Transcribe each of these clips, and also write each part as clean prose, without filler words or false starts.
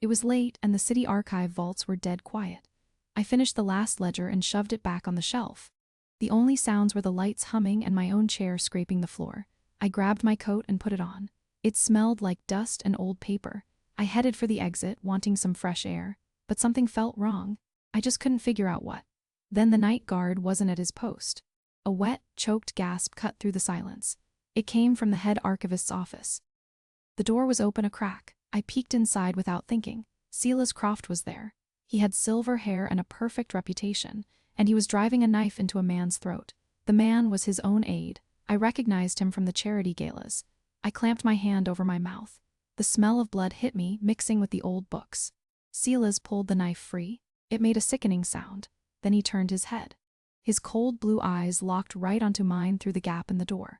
It was late and the city archive vaults were dead quiet. I finished the last ledger and shoved it back on the shelf. The only sounds were the lights humming and my own chair scraping the floor. I grabbed my coat and put it on. It smelled like dust and old paper. I headed for the exit, wanting some fresh air. But something felt wrong. I just couldn't figure out what. Then the night guard wasn't at his post. A wet, choked gasp cut through the silence. It came from the head archivist's office. The door was open a crack. I peeked inside without thinking. Silas Croft was there. He had silver hair and a perfect reputation, and he was driving a knife into a man's throat. The man was his own aide. I recognized him from the charity galas. I clamped my hand over my mouth. The smell of blood hit me, mixing with the old books. Silas pulled the knife free. It made a sickening sound. Then he turned his head. His cold blue eyes locked right onto mine through the gap in the door.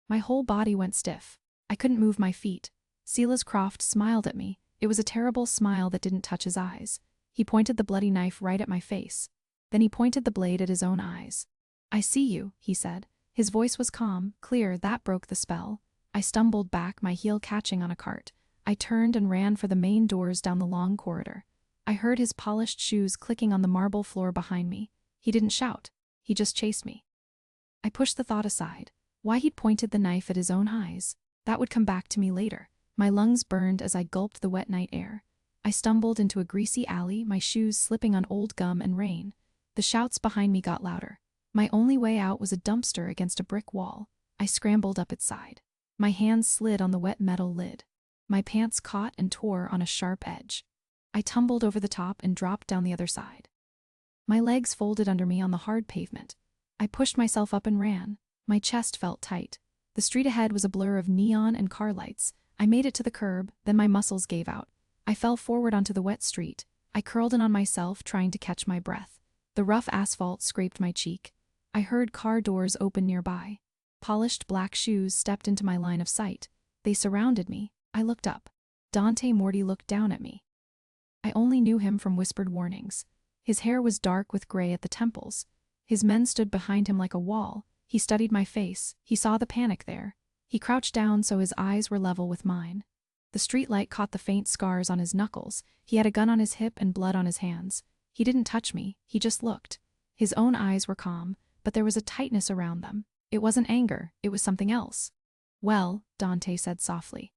My whole body went stiff. I couldn't move my feet. Silas Croft smiled at me. It was a terrible smile that didn't touch his eyes. He pointed the bloody knife right at my face. Then he pointed the blade at his own eyes. "I see you," he said. His voice was calm, clear. That broke the spell. I stumbled back, my heel catching on a cart. I turned and ran for the main doors down the long corridor. I heard his polished shoes clicking on the marble floor behind me. He didn't shout. He just chased me. I pushed the thought aside. Why he'd pointed the knife at his own eyes? That would come back to me later. My lungs burned as I gulped the wet night air. I stumbled into a greasy alley, my shoes slipping on old gum and rain. The shouts behind me got louder. My only way out was a dumpster against a brick wall. I scrambled up its side. My hands slid on the wet metal lid. My pants caught and tore on a sharp edge. I tumbled over the top and dropped down the other side. My legs folded under me on the hard pavement. I pushed myself up and ran. My chest felt tight. The street ahead was a blur of neon and car lights. I made it to the curb, then my muscles gave out. I fell forward onto the wet street. I curled in on myself, trying to catch my breath. The rough asphalt scraped my cheek. I heard car doors open nearby. Polished black shoes stepped into my line of sight. They surrounded me. I looked up. Dante Morty looked down at me. I only knew him from whispered warnings. His hair was dark with gray at the temples. His men stood behind him like a wall. He studied my face. He saw the panic there. He crouched down so his eyes were level with mine. The streetlight caught the faint scars on his knuckles. He had a gun on his hip and blood on his hands. He didn't touch me. He just looked. His own eyes were calm, but there was a tightness around them. It wasn't anger. It was something else. "Well," Dante said softly.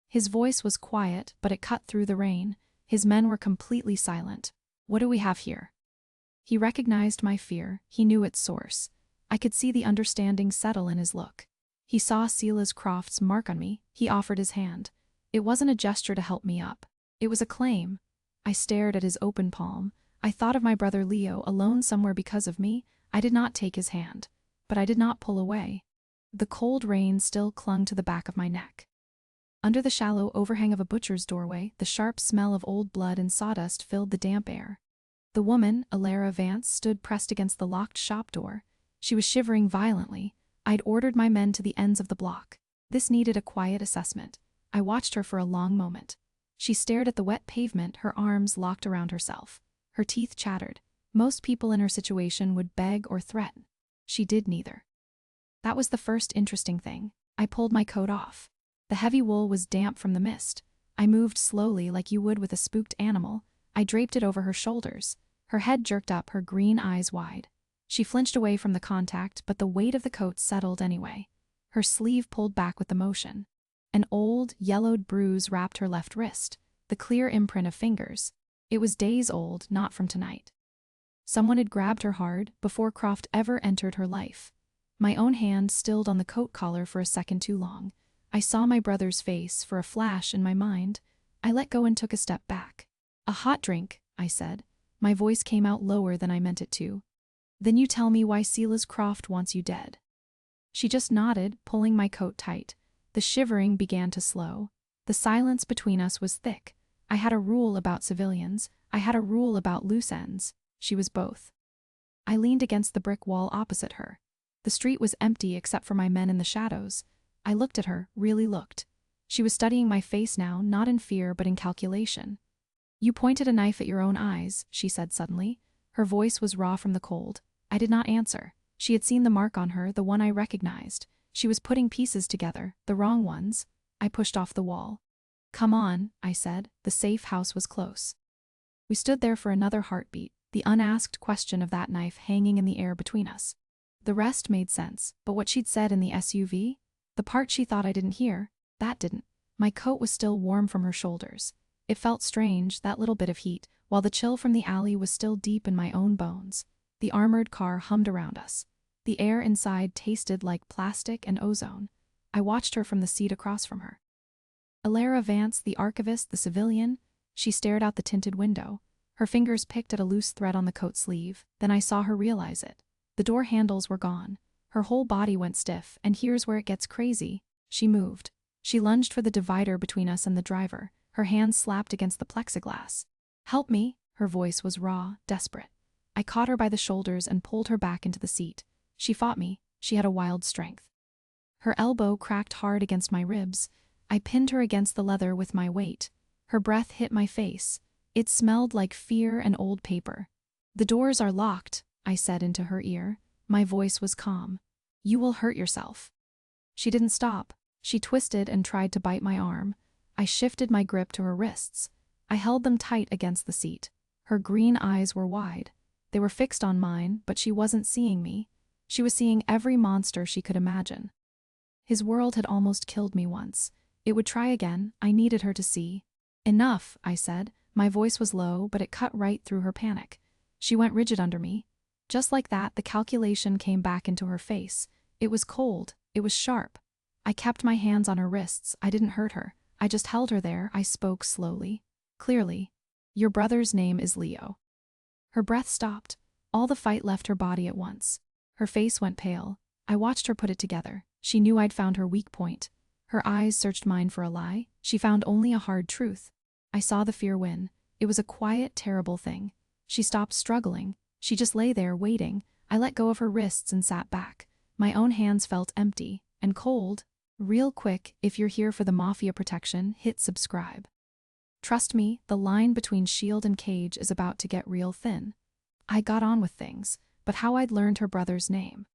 His voice was quiet, but it cut through the rain. His men were completely silent. "What do we have here?" He recognized my fear. He knew its source. I could see the understanding settle in his look. He saw Silas Croft's mark on me. He offered his hand. It wasn't a gesture to help me up. It was a claim. I stared at his open palm. I thought of my brother Leo, alone somewhere because of me. I did not take his hand. But I did not pull away. The cold rain still clung to the back of my neck. Under the shallow overhang of a butcher's doorway, the sharp smell of old blood and sawdust filled the damp air. The woman, Alara Vance, stood pressed against the locked shop door. She was shivering violently. I'd ordered my men to the ends of the block. This needed a quiet assessment. I watched her for a long moment. She stared at the wet pavement, her arms locked around herself. Her teeth chattered. Most people in her situation would beg or threaten. She did neither. That was the first interesting thing. I pulled my coat off. The heavy wool was damp from the mist. I moved slowly like you would with a spooked animal. I draped it over her shoulders. Her head jerked up, her green eyes wide. She flinched away from the contact, but the weight of the coat settled anyway. Her sleeve pulled back with the motion. An old, yellowed bruise wrapped her left wrist, the clear imprint of fingers. It was days old, not from tonight. Someone had grabbed her hard before Croft ever entered her life. My own hand stilled on the coat collar for a second too long. I saw my brother's face for a flash in my mind. I let go and took a step back. "A hot drink," I said. My voice came out lower than I meant it to. "Then you tell me why Silas Croft wants you dead." She just nodded, pulling my coat tight. The shivering began to slow. The silence between us was thick. I had a rule about civilians. I had a rule about loose ends. She was both. I leaned against the brick wall opposite her. The street was empty except for my men in the shadows. I looked at her, really looked. She was studying my face now, not in fear but in calculation. "You pointed a knife at your own eyes," she said suddenly. Her voice was raw from the cold. I did not answer. She had seen the mark on her, the one I recognized. She was putting pieces together, the wrong ones. I pushed off the wall. Come on, I said. The safe house was close. We stood there for another heartbeat, the unasked question of that knife hanging in the air between us. The rest made sense, but what she'd said in the SUV? The part she thought I didn't hear, that didn't. My coat was still warm from her shoulders. It felt strange, that little bit of heat, while the chill from the alley was still deep in my own bones. The armored car hummed around us. The air inside tasted like plastic and ozone. I watched her from the seat across from her. Alara Vance, the archivist, the civilian, she stared out the tinted window. Her fingers picked at a loose thread on the coat sleeve, then I saw her realize it. The door handles were gone. Her whole body went stiff, and here's where it gets crazy. She moved. She lunged for the divider between us and the driver. Her hands slapped against the plexiglass. "Help me," her voice was raw, desperate. I caught her by the shoulders and pulled her back into the seat. She fought me. She had a wild strength. Her elbow cracked hard against my ribs. I pinned her against the leather with my weight. Her breath hit my face. It smelled like fear and old paper. "The doors are locked," I said into her ear. My voice was calm. "You will hurt yourself." She didn't stop. She twisted and tried to bite my arm. I shifted my grip to her wrists. I held them tight against the seat. Her green eyes were wide. They were fixed on mine, but she wasn't seeing me. She was seeing every monster she could imagine. His world had almost killed me once. It would try again. I needed her to see. "Enough," I said. My voice was low, but it cut right through her panic. She went rigid under me. Just like that, the calculation came back into her face. It was cold. It was sharp. I kept my hands on her wrists. I didn't hurt her. I just held her there. I spoke slowly, clearly. "Your brother's name is Leo." Her breath stopped. All the fight left her body at once. Her face went pale. I watched her put it together. She knew I'd found her weak point. Her eyes searched mine for a lie. She found only a hard truth. I saw the fear win. It was a quiet, terrible thing. She stopped struggling. She just lay there, waiting. I let go of her wrists and sat back. My own hands felt empty and cold. Real quick, if you're here for the Mafia protection, hit subscribe. Trust me, the line between shield and cage is about to get real thin. I got on with things, but how I'd learned her brother's name.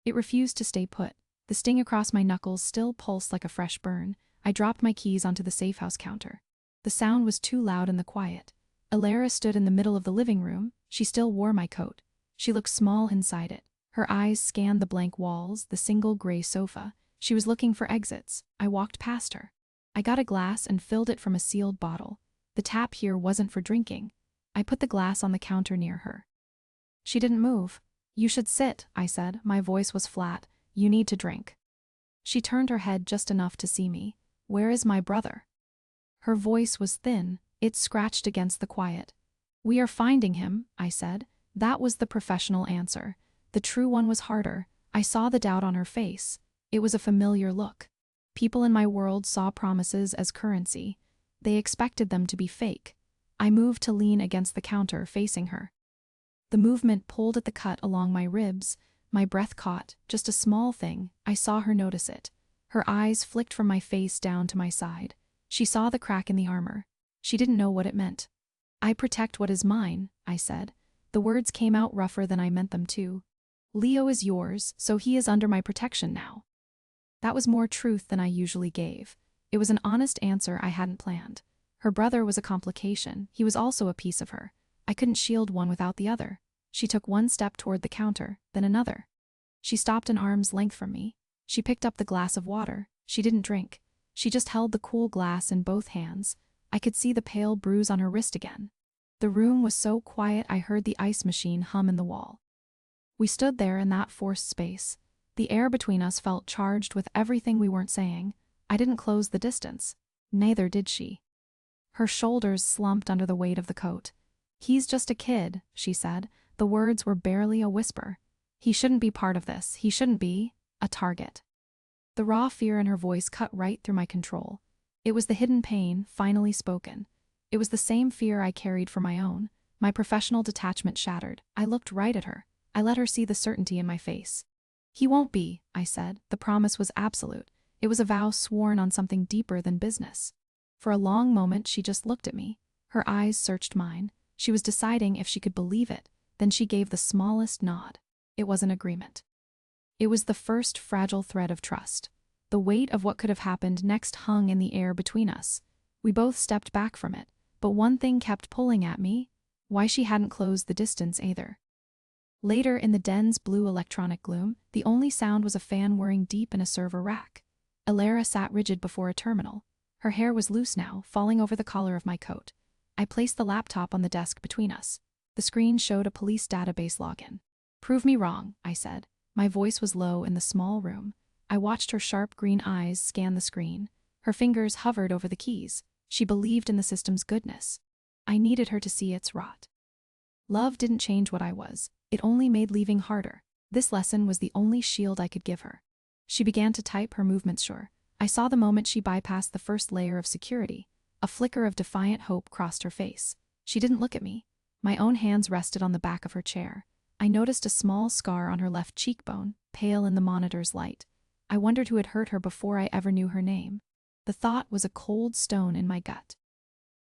It refused to stay put. The sting across my knuckles still pulsed like a fresh burn. I dropped my keys onto the safe house counter. The sound was too loud in the quiet. Alara stood in the middle of the living room. She still wore my coat. She looked small inside it. Her eyes scanned the blank walls, the single gray sofa. She was looking for exits. I walked past her. I got a glass and filled it from a sealed bottle. The tap here wasn't for drinking. I put the glass on the counter near her. She didn't move. "You should sit," I said. My voice was flat. "You need to drink." She turned her head just enough to see me. "Where is my brother?" Her voice was thin. It scratched against the quiet. "We are finding him," I said. That was the professional answer. The true one was harder. I saw the doubt on her face. It was a familiar look. People in my world saw promises as currency. They expected them to be fake. I moved to lean against the counter, facing her. The movement pulled at the cut along my ribs. My breath caught. Just a small thing. I saw her notice it. Her eyes flicked from my face down to my side. She saw the crack in the armor. She didn't know what it meant. "I protect what is mine," I said. The words came out rougher than I meant them to. "Leo is yours, so he is under my protection now." That was more truth than I usually gave. It was an honest answer I hadn't planned. Her brother was a complication. He was also a piece of her. I couldn't shield one without the other. She took one step toward the counter, then another. She stopped an arm's length from me. She picked up the glass of water. She didn't drink. She just held the cool glass in both hands. I could see the pale bruise on her wrist again. The room was so quiet I heard the ice machine hum in the wall. We stood there in that forced space. The air between us felt charged with everything we weren't saying. I didn't close the distance. Neither did she. Her shoulders slumped under the weight of the coat. "He's just a kid," she said. The words were barely a whisper. "He shouldn't be part of this. He shouldn't be a target." The raw fear in her voice cut right through my control. It was the hidden pain, finally spoken. It was the same fear I carried for my own. My professional detachment shattered. I looked right at her. I let her see the certainty in my face. "He won't be," I said. The promise was absolute. It was a vow sworn on something deeper than business. For a long moment, she just looked at me. Her eyes searched mine. She was deciding if she could believe it. Then she gave the smallest nod. It was an agreement. It was the first fragile thread of trust. The weight of what could have happened next hung in the air between us. We both stepped back from it, but one thing kept pulling at me: why she hadn't closed the distance either. Later, in the den's blue electronic gloom, the only sound was a fan whirring deep in a server rack. Alara sat rigid before a terminal. Her hair was loose now, falling over the collar of my coat. I placed the laptop on the desk between us. The screen showed a police database login. "Prove me wrong," I said. My voice was low in the small room. I watched her sharp green eyes scan the screen. Her fingers hovered over the keys. She believed in the system's goodness. I needed her to see its rot. Love didn't change what I was. It only made leaving harder. This lesson was the only shield I could give her. She began to type, her movements sure. I saw the moment she bypassed the first layer of security. A flicker of defiant hope crossed her face. She didn't look at me. My own hands rested on the back of her chair. I noticed a small scar on her left cheekbone, pale in the monitor's light. I wondered who had hurt her before I ever knew her name. The thought was a cold stone in my gut.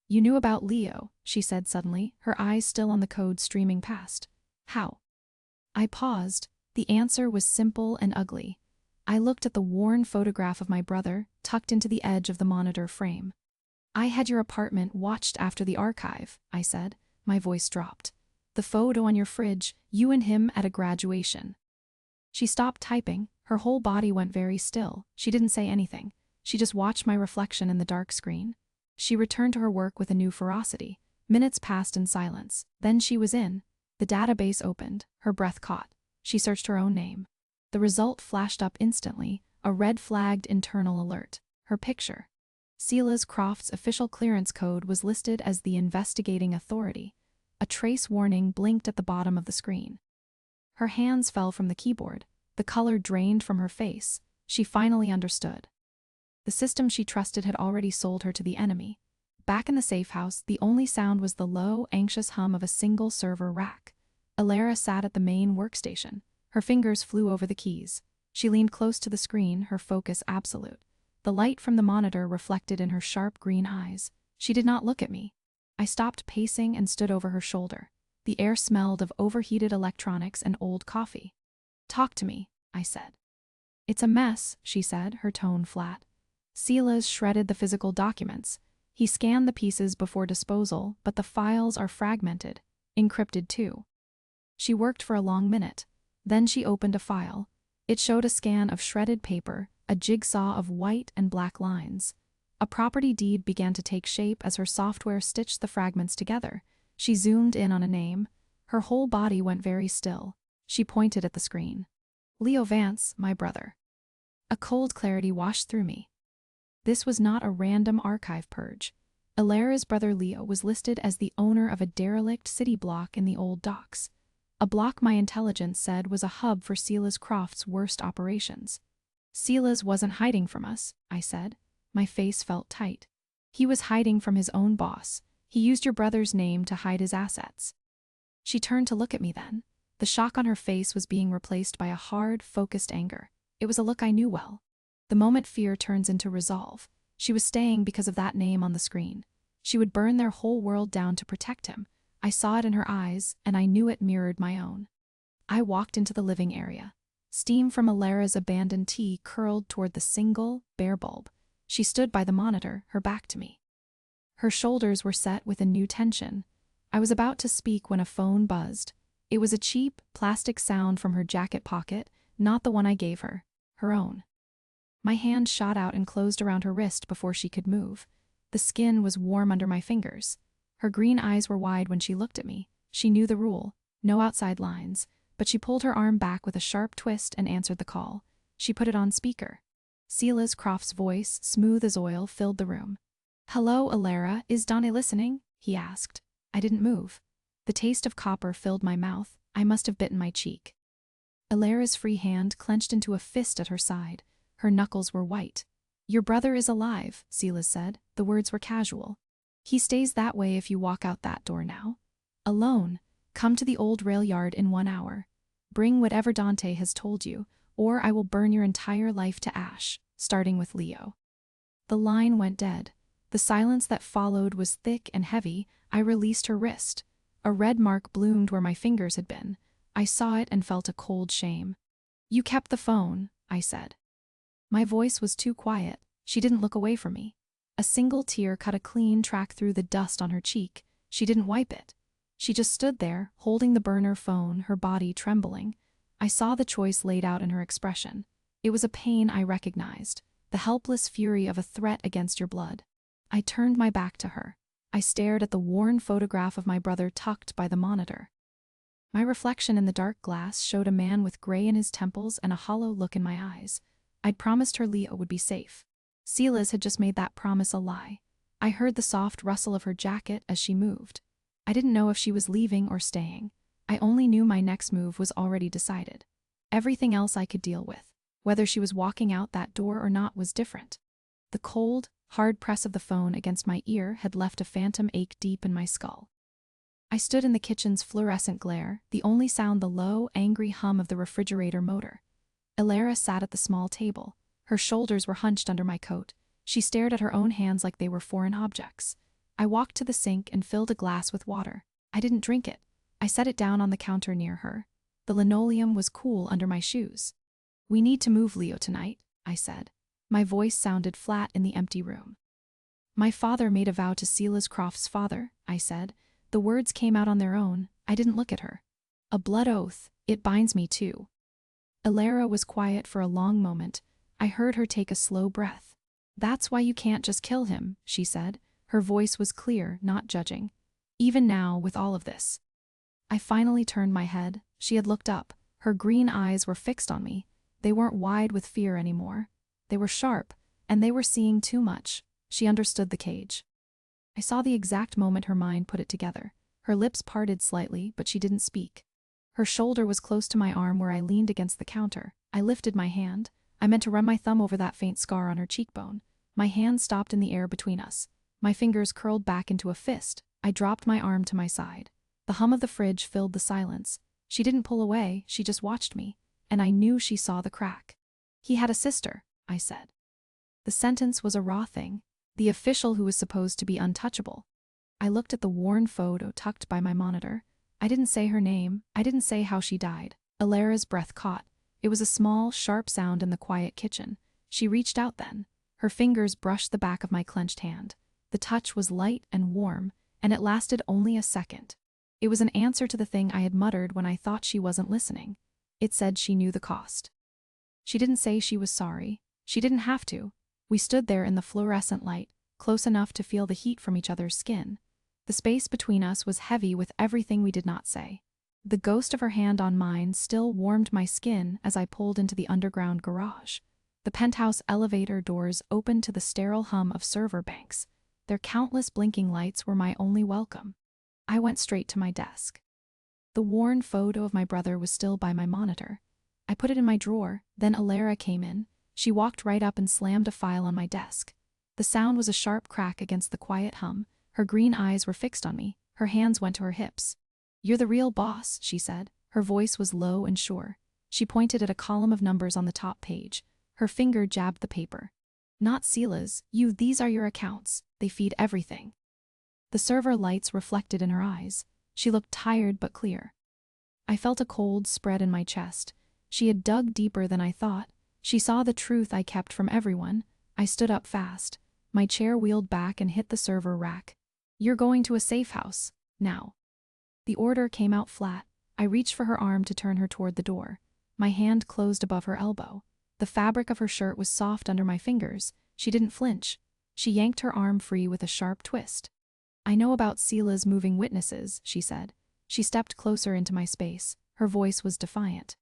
"You knew about Leo," she said suddenly, her eyes still on the code streaming past. "How?" I paused. The answer was simple and ugly. I looked at the worn photograph of my brother, tucked into the edge of the monitor frame. "I had your apartment watched after the archive," I said. My voice dropped. "The photo on your fridge, you and him at a graduation." She stopped typing. Her whole body went very still. She didn't say anything. She just watched my reflection in the dark screen. She returned to her work with a new ferocity. Minutes passed in silence. Then she was in. The database opened. Her breath caught. She searched her own name. The result flashed up instantly, a red-flagged internal alert. Her picture. Silas Croft's official clearance code was listed as the investigating authority. A trace warning blinked at the bottom of the screen. Her hands fell from the keyboard. The color drained from her face. She finally understood. The system she trusted had already sold her to the enemy. Back in the safe house, the only sound was the low, anxious hum of a single server rack. Alara sat at the main workstation. Her fingers flew over the keys. She leaned close to the screen, her focus absolute. The light from the monitor reflected in her sharp green eyes. She did not look at me. I stopped pacing and stood over her shoulder. The air smelled of overheated electronics and old coffee. "Talk to me," I said. "It's a mess," she said, her tone flat. Silas shredded the physical documents. He scanned the pieces before disposal, but the files are fragmented, encrypted too. She worked for a long minute. Then she opened a file. It showed a scan of shredded paper, a jigsaw of white and black lines. A property deed began to take shape as her software stitched the fragments together. She zoomed in on a name. Her whole body went very still. She pointed at the screen. "Leo Vance, my brother." A cold clarity washed through me. This was not a random archive purge. Alara's brother Leo was listed as the owner of a derelict city block in the old docks. A block my intelligence said was a hub for Silas Croft's worst operations. "Silas wasn't hiding from us," I said. My face felt tight. "He was hiding from his own boss. He used your brother's name to hide his assets." She turned to look at me then. The shock on her face was being replaced by a hard, focused anger. It was a look I knew well. The moment fear turns into resolve. She was staying because of that name on the screen. She would burn their whole world down to protect him. I saw it in her eyes, and I knew it mirrored my own. I walked into the living area. Steam from Alara's abandoned tea curled toward the single, bare bulb. She stood by the monitor, her back to me. Her shoulders were set with a new tension. I was about to speak when a phone buzzed. It was a cheap, plastic sound from her jacket pocket, not the one I gave her, her own. My hand shot out and closed around her wrist before she could move. The skin was warm under my fingers. Her green eyes were wide when she looked at me. She knew the rule, no outside lines, but she pulled her arm back with a sharp twist and answered the call. She put it on speaker. Silas Croft's voice, smooth as oil, filled the room. "Hello, Alara, is Donnie listening?" he asked. I didn't move. The taste of copper filled my mouth. I must have bitten my cheek. Alara's free hand clenched into a fist at her side. Her knuckles were white. "Your brother is alive," Silas said. The words were casual. "He stays that way if you walk out that door now. Alone. Come to the old rail yard in 1 hour. Bring whatever Dante has told you, or I will burn your entire life to ash, starting with Leo." The line went dead. The silence that followed was thick and heavy. I released her wrist. A red mark bloomed where my fingers had been. I saw it and felt a cold shame. "You kept the phone," I said. My voice was too quiet. She didn't look away from me. A single tear cut a clean track through the dust on her cheek. She didn't wipe it. She just stood there, holding the burner phone, her body trembling. I saw the choice laid out in her expression. It was a pain I recognized, the helpless fury of a threat against your blood. I turned my back to her. I stared at the worn photograph of my brother tucked by the monitor. My reflection in the dark glass showed a man with gray in his temples and a hollow look in my eyes. I'd promised her Leo would be safe. Silas had just made that promise a lie. I heard the soft rustle of her jacket as she moved. I didn't know if she was leaving or staying. I only knew my next move was already decided. Everything else I could deal with. Whether she was walking out that door or not was different. The cold, hard press of the phone against my ear had left a phantom ache deep in my skull. I stood in the kitchen's fluorescent glare, the only sound the low, angry hum of the refrigerator motor. Elara sat at the small table. Her shoulders were hunched under my coat. She stared at her own hands like they were foreign objects. I walked to the sink and filled a glass with water. I didn't drink it. I set it down on the counter near her. The linoleum was cool under my shoes. "We need to move Leo tonight," I said. My voice sounded flat in the empty room. "My father made a vow to Silas Croft's father," I said. The words came out on their own. I didn't look at her. "A blood oath. It binds me too." Elara was quiet for a long moment. I heard her take a slow breath. "That's why you can't just kill him," she said. Her voice was clear, not judging. "Even now, with all of this." I finally turned my head. She had looked up. Her green eyes were fixed on me. They weren't wide with fear anymore. They were sharp, and they were seeing too much. She understood the cage. I saw the exact moment her mind put it together. Her lips parted slightly, but she didn't speak. Her shoulder was close to my arm where I leaned against the counter. I lifted my hand. I meant to run my thumb over that faint scar on her cheekbone. My hand stopped in the air between us. My fingers curled back into a fist. I dropped my arm to my side. The hum of the fridge filled the silence. She didn't pull away, she just watched me, and I knew she saw the crack. "He had a sister," I said. The sentence was a raw thing. The official who was supposed to be untouchable. I looked at the worn photo tucked by my monitor. I didn't say her name. I didn't say how she died. Elara's breath caught. It was a small, sharp sound in the quiet kitchen. She reached out then. Her fingers brushed the back of my clenched hand. The touch was light and warm, and it lasted only a second. It was an answer to the thing I had muttered when I thought she wasn't listening. It said she knew the cost. She didn't say she was sorry. She didn't have to. We stood there in the fluorescent light, close enough to feel the heat from each other's skin. The space between us was heavy with everything we did not say. The ghost of her hand on mine still warmed my skin as I pulled into the underground garage. The penthouse elevator doors opened to the sterile hum of server banks. Their countless blinking lights were my only welcome. I went straight to my desk. The worn photo of my brother was still by my monitor. I put it in my drawer, then Elara came in. She walked right up and slammed a file on my desk. The sound was a sharp crack against the quiet hum. Her green eyes were fixed on me. Her hands went to her hips. "You're the real boss," she said. Her voice was low and sure. She pointed at a column of numbers on the top page. Her finger jabbed the paper. "Not Silas, these are your accounts. They feed everything." The server lights reflected in her eyes. She looked tired but clear. I felt a cold spread in my chest. She had dug deeper than I thought. She saw the truth I kept from everyone. I stood up fast. My chair wheeled back and hit the server rack. "You're going to a safe house. Now." The order came out flat. I reached for her arm to turn her toward the door. My hand closed above her elbow. The fabric of her shirt was soft under my fingers. She didn't flinch. She yanked her arm free with a sharp twist. "I know about Sila's moving witnesses," she said. She stepped closer into my space. Her voice was defiant.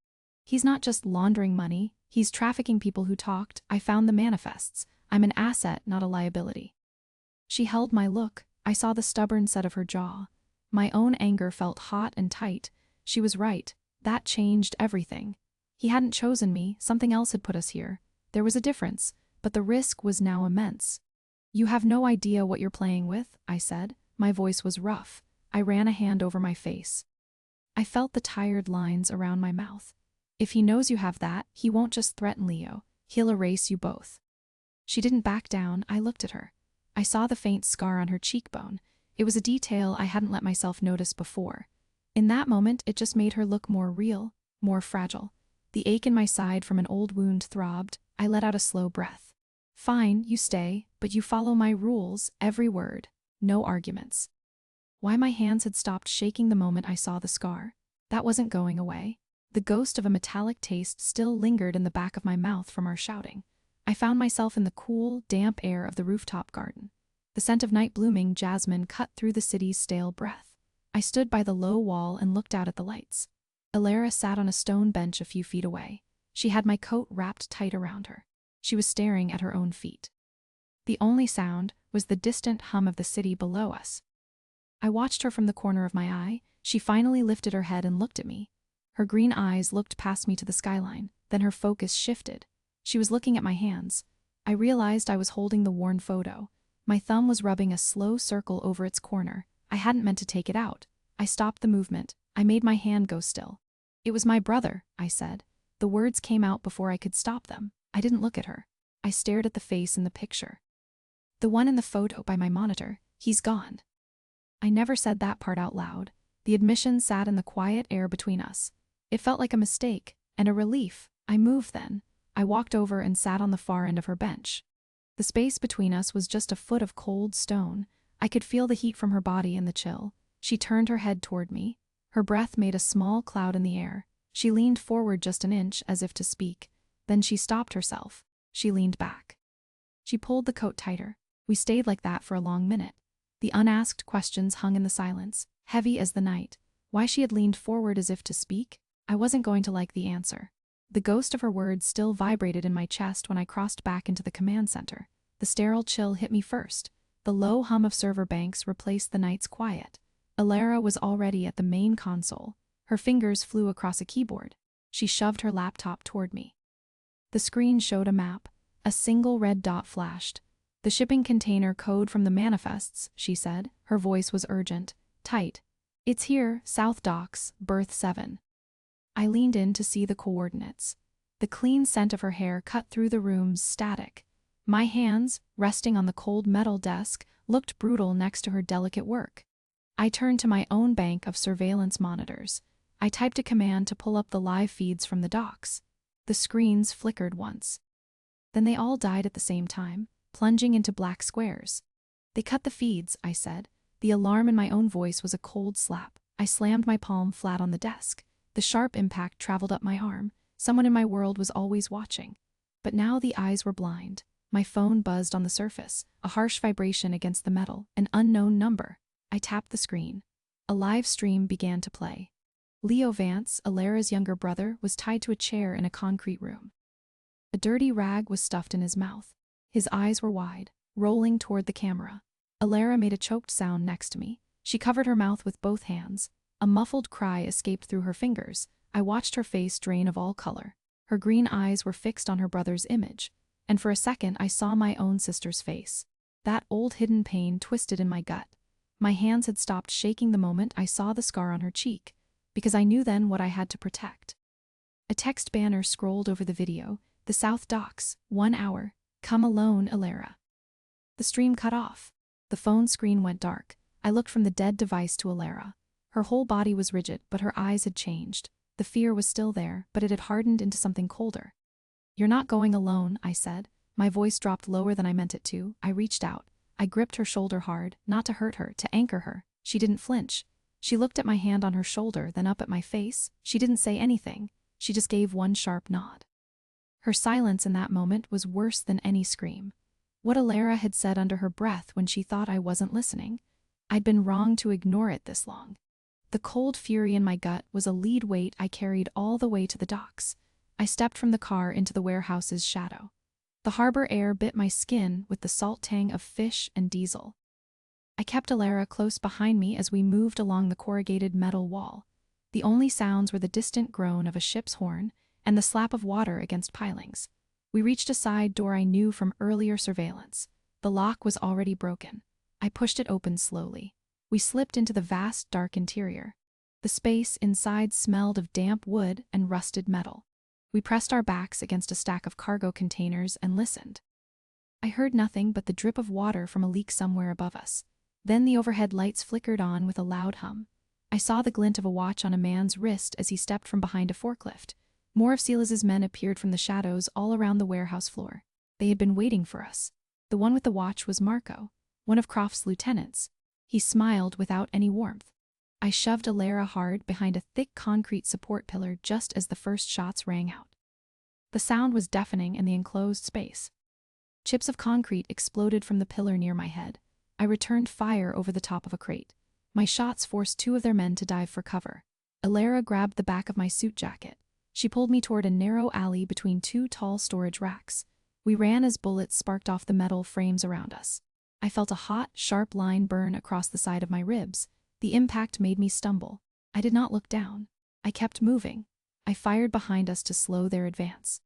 "He's not just laundering money. He's trafficking people who talked. I found the manifests. I'm an asset, not a liability." She held my look. I saw the stubborn set of her jaw. My own anger felt hot and tight. She was right. That changed everything. He hadn't chosen me. Something else had put us here. There was a difference, but the risk was now immense. "You have no idea what you're playing with," I said. My voice was rough. I ran a hand over my face. I felt the tired lines around my mouth. "If he knows you have that, he won't just threaten Leo. He'll erase you both." She didn't back down. I looked at her. I saw the faint scar on her cheekbone. It was a detail I hadn't let myself notice before. In that moment, it just made her look more real, more fragile. The ache in my side from an old wound throbbed. I let out a slow breath. Fine, you stay, but you follow my rules, every word. No arguments. Why my hands had stopped shaking the moment I saw the scar. That wasn't going away. The ghost of a metallic taste still lingered in the back of my mouth from our shouting. I found myself in the cool, damp air of the rooftop garden. The scent of night-blooming jasmine cut through the city's stale breath. I stood by the low wall and looked out at the lights. Alara sat on a stone bench a few feet away. She had my coat wrapped tight around her. She was staring at her own feet. The only sound was the distant hum of the city below us. I watched her from the corner of my eye. She finally lifted her head and looked at me. Her green eyes looked past me to the skyline, then her focus shifted. She was looking at my hands. I realized I was holding the worn photo. My thumb was rubbing a slow circle over its corner. I hadn't meant to take it out. I stopped the movement. I made my hand go still. "It was my brother," I said. The words came out before I could stop them. I didn't look at her. I stared at the face in the picture. "The one in the photo by my monitor. He's gone." I never said that part out loud. The admission sat in the quiet air between us. It felt like a mistake, and a relief. I moved then. I walked over and sat on the far end of her bench. The space between us was just a foot of cold stone. I could feel the heat from her body and the chill. She turned her head toward me. Her breath made a small cloud in the air. She leaned forward just an inch, as if to speak. Then she stopped herself. She leaned back. She pulled the coat tighter. We stayed like that for a long minute. The unasked questions hung in the silence, heavy as the night. Why she had leaned forward as if to speak? I wasn't going to like the answer. The ghost of her words still vibrated in my chest when I crossed back into the command center. The sterile chill hit me first. The low hum of server banks replaced the night's quiet. Alara was already at the main console. Her fingers flew across a keyboard. She shoved her laptop toward me. The screen showed a map. A single red dot flashed. "The shipping container code from the manifests," she said. Her voice was urgent, tight. "It's here, South Docks, berth 7. I leaned in to see the coordinates. The clean scent of her hair cut through the room's static. My hands, resting on the cold metal desk, looked brutal next to her delicate work. I turned to my own bank of surveillance monitors. I typed a command to pull up the live feeds from the docks. The screens flickered once. Then they all died at the same time, plunging into black squares. "They cut the feeds," I said. The alarm in my own voice was a cold slap. I slammed my palm flat on the desk. The sharp impact traveled up my arm. Someone in my world was always watching. But now the eyes were blind. My phone buzzed on the surface, a harsh vibration against the metal, an unknown number. I tapped the screen. A live stream began to play. Leo Vance, Alara's younger brother, was tied to a chair in a concrete room. A dirty rag was stuffed in his mouth. His eyes were wide, rolling toward the camera. Alara made a choked sound next to me. She covered her mouth with both hands. A muffled cry escaped through her fingers. I watched her face drain of all color. Her green eyes were fixed on her brother's image. And for a second I saw my own sister's face. That old hidden pain twisted in my gut. My hands had stopped shaking the moment I saw the scar on her cheek, because I knew then what I had to protect. A text banner scrolled over the video. "The South Docks, 1 hour. Come alone, Alara." The stream cut off. The phone screen went dark. I looked from the dead device to Alara. Her whole body was rigid, but her eyes had changed. The fear was still there, but it had hardened into something colder. "You're not going alone," I said. My voice dropped lower than I meant it to. I reached out. I gripped her shoulder hard, not to hurt her, to anchor her. She didn't flinch. She looked at my hand on her shoulder, then up at my face. She didn't say anything. She just gave one sharp nod. Her silence in that moment was worse than any scream. What Alara had said under her breath when she thought I wasn't listening. I'd been wrong to ignore it this long. The cold fury in my gut was a lead weight I carried all the way to the docks. I stepped from the car into the warehouse's shadow. The harbor air bit my skin with the salt tang of fish and diesel. I kept Alara close behind me as we moved along the corrugated metal wall. The only sounds were the distant groan of a ship's horn and the slap of water against pilings. We reached a side door I knew from earlier surveillance. The lock was already broken. I pushed it open slowly. We slipped into the vast, dark interior. The space inside smelled of damp wood and rusted metal. We pressed our backs against a stack of cargo containers and listened. I heard nothing but the drip of water from a leak somewhere above us. Then the overhead lights flickered on with a loud hum. I saw the glint of a watch on a man's wrist as he stepped from behind a forklift. More of Silas's men appeared from the shadows all around the warehouse floor. They had been waiting for us. The one with the watch was Marco, one of Croft's lieutenants. He smiled without any warmth. I shoved Alara hard behind a thick concrete support pillar just as the first shots rang out. The sound was deafening in the enclosed space. Chips of concrete exploded from the pillar near my head. I returned fire over the top of a crate. My shots forced 2 of their men to dive for cover. Alara grabbed the back of my suit jacket. She pulled me toward a narrow alley between 2 tall storage racks. We ran as bullets sparked off the metal frames around us. I felt a hot, sharp line burn across the side of my ribs. The impact made me stumble. I did not look down. I kept moving. I fired behind us to slow their advance.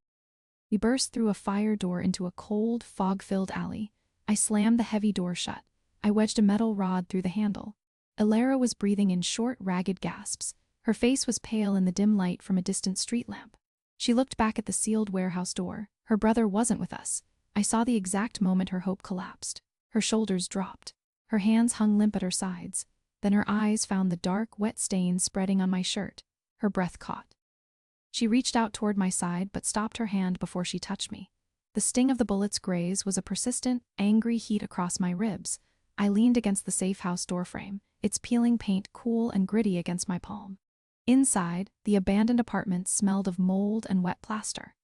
We burst through a fire door into a cold, fog-filled alley. I slammed the heavy door shut. I wedged a metal rod through the handle. Alara was breathing in short, ragged gasps. Her face was pale in the dim light from a distant street lamp. She looked back at the sealed warehouse door. Her brother wasn't with us. I saw the exact moment her hope collapsed. Her shoulders dropped. Her hands hung limp at her sides. Then her eyes found the dark, wet stains spreading on my shirt. Her breath caught. She reached out toward my side but stopped her hand before she touched me. The sting of the bullet's graze was a persistent, angry heat across my ribs. I leaned against the safe house doorframe, its peeling paint cool and gritty against my palm. Inside, the abandoned apartment smelled of mold and wet plaster.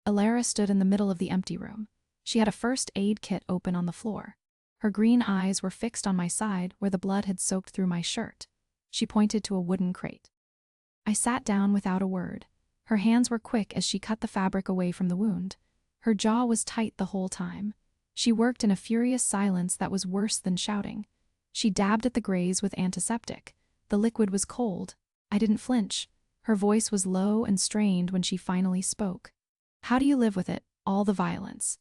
Alara stood in the middle of the empty room. She had a first aid kit open on the floor. Her green eyes were fixed on my side where the blood had soaked through my shirt. She pointed to a wooden crate. I sat down without a word. Her hands were quick as she cut the fabric away from the wound. Her jaw was tight the whole time. She worked in a furious silence that was worse than shouting. She dabbed at the graze with antiseptic. The liquid was cold. I didn't flinch. Her voice was low and strained when she finally spoke. "How do you live with it, all the violence?"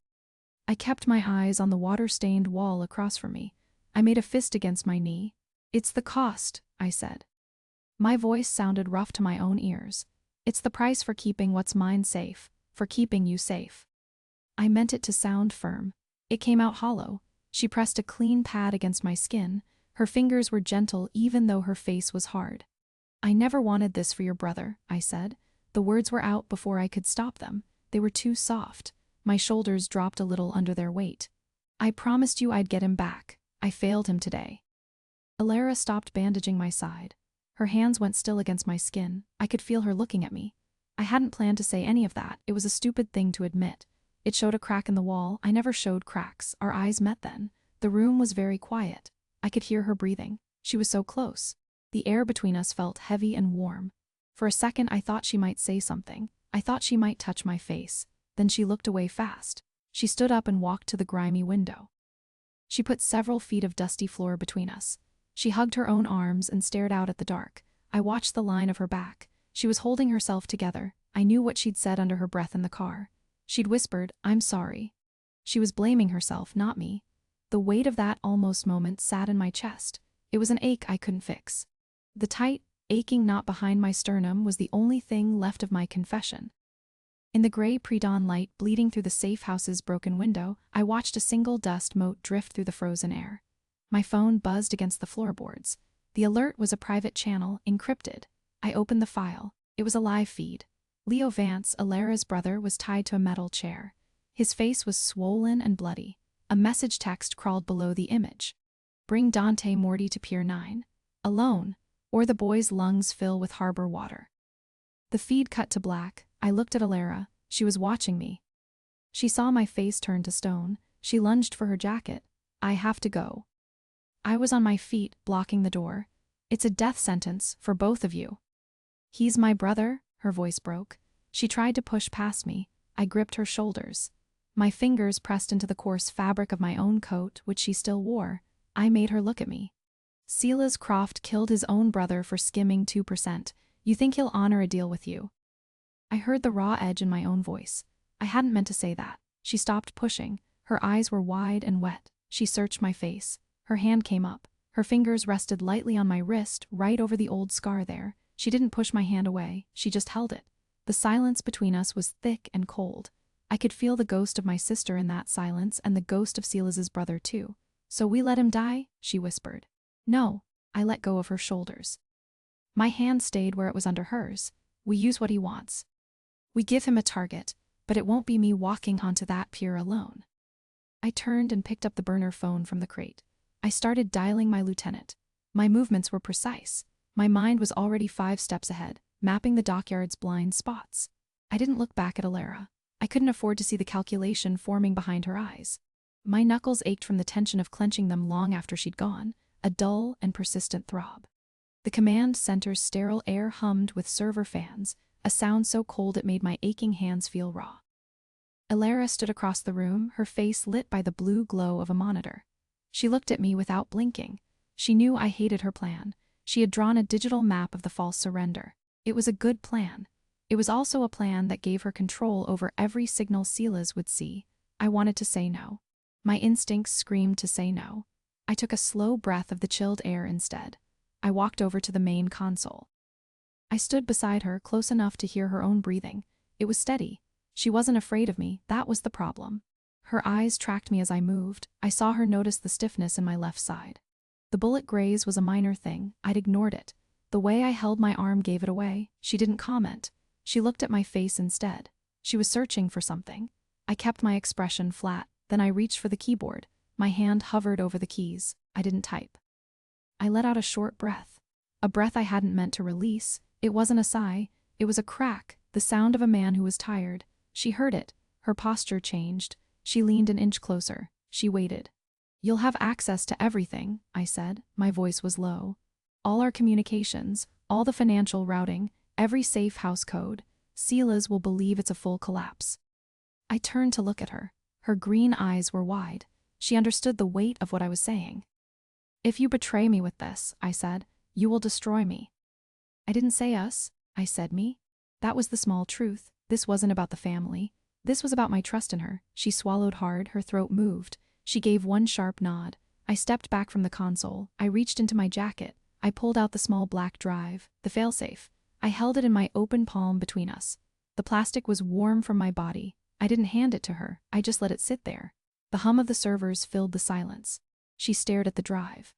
I kept my eyes on the water-stained wall across from me. I made a fist against my knee. "It's the cost," I said. My voice sounded rough to my own ears. "It's the price for keeping what's mine safe, for keeping you safe." I meant it to sound firm. It came out hollow. She pressed a clean pad against my skin. Her fingers were gentle even though her face was hard. "I never wanted this for your brother," I said. The words were out before I could stop them. They were too soft. My shoulders dropped a little under their weight. "I promised you I'd get him back. I failed him today." Alara stopped bandaging my side. Her hands went still against my skin. I could feel her looking at me. I hadn't planned to say any of that. It was a stupid thing to admit. It showed a crack in the wall. I never showed cracks. Our eyes met then. The room was very quiet. I could hear her breathing. She was so close. The air between us felt heavy and warm. For a second I thought she might say something. I thought she might touch my face. Then she looked away fast. She stood up and walked to the grimy window. She put several feet of dusty floor between us. She hugged her own arms and stared out at the dark. I watched the line of her back. She was holding herself together. I knew what she'd said under her breath in the car. She'd whispered, "I'm sorry." She was blaming herself, not me. The weight of that almost moment sat in my chest. It was an ache I couldn't fix. The tight, aching knot behind my sternum was the only thing left of my confession. In the gray pre-dawn light bleeding through the safe house's broken window, I watched a single dust mote drift through the frozen air. My phone buzzed against the floorboards. The alert was a private channel, encrypted. I opened the file. It was a live feed. Leo Vance, Alara's brother, was tied to a metal chair. His face was swollen and bloody. A message text crawled below the image. "Bring Dante Morty to Pier 9. Alone, or the boy's lungs fill with harbor water." The feed cut to black. I looked at Alara. She was watching me. She saw my face turn to stone. She lunged for her jacket. "I have to go." I was on my feet, blocking the door. "It's a death sentence for both of you." "He's my brother," her voice broke. She tried to push past me. I gripped her shoulders. My fingers pressed into the coarse fabric of my own coat, which she still wore. I made her look at me. "Silas Croft killed his own brother for skimming 2%. You think he'll honor a deal with you?" I heard the raw edge in my own voice. I hadn't meant to say that. She stopped pushing. Her eyes were wide and wet. She searched my face. Her hand came up. Her fingers rested lightly on my wrist, right over the old scar there. She didn't push my hand away. She just held it. The silence between us was thick and cold. I could feel the ghost of my sister in that silence and the ghost of Silas's brother too. "So we let him die?" she whispered. "No." I let go of her shoulders. My hand stayed where it was under hers. "We use what he wants. We give him a target. but it won't be me walking onto that pier alone. I turned and picked up the burner phone from the crate. I started dialing my lieutenant. My movements were precise. My mind was already 5 steps ahead, mapping the dockyard's blind spots. I didn't look back at Alara. I couldn't afford to see the calculation forming behind her eyes. My knuckles ached from the tension of clenching them long after she'd gone, a dull and persistent throb. The command center's sterile air hummed with server fans, a sound so cold it made my aching hands feel raw. Alara stood across the room, her face lit by the blue glow of a monitor. She looked at me without blinking. She knew I hated her plan. She had drawn a digital map of the false surrender. It was a good plan. It was also a plan that gave her control over every signal Silas would see. I wanted to say no. My instincts screamed to say no. I took a slow breath of the chilled air instead. I walked over to the main console. I stood beside her, close enough to hear her own breathing. It was steady. She wasn't afraid of me, that was the problem. Her eyes tracked me as I moved. I saw her notice the stiffness in my left side. The bullet graze was a minor thing. I'd ignored it. The way I held my arm gave it away. She didn't comment. She looked at my face instead. She was searching for something. I kept my expression flat. Then I reached for the keyboard. My hand hovered over the keys. I didn't type. I let out a short breath. A breath I hadn't meant to release. It wasn't a sigh. It was a crack, the sound of a man who was tired. She heard it. Her posture changed. She leaned an inch closer. She waited. "You'll have access to everything," I said. My voice was low. "All our communications, all the financial routing, every safe house code. Silas will believe it's a full collapse." I turned to look at her. Her green eyes were wide. She understood the weight of what I was saying. "If you betray me with this," I said, "you will destroy me." I didn't say us. I said me. That was the small truth. This wasn't about the family. This was about my trust in her. She swallowed hard, her throat moved. She gave one sharp nod. I stepped back from the console. I reached into my jacket. I pulled out the small black drive, the failsafe. I held it in my open palm between us. The plastic was warm from my body. I didn't hand it to her. I just let it sit there. The hum of the servers filled the silence. She stared at the drive.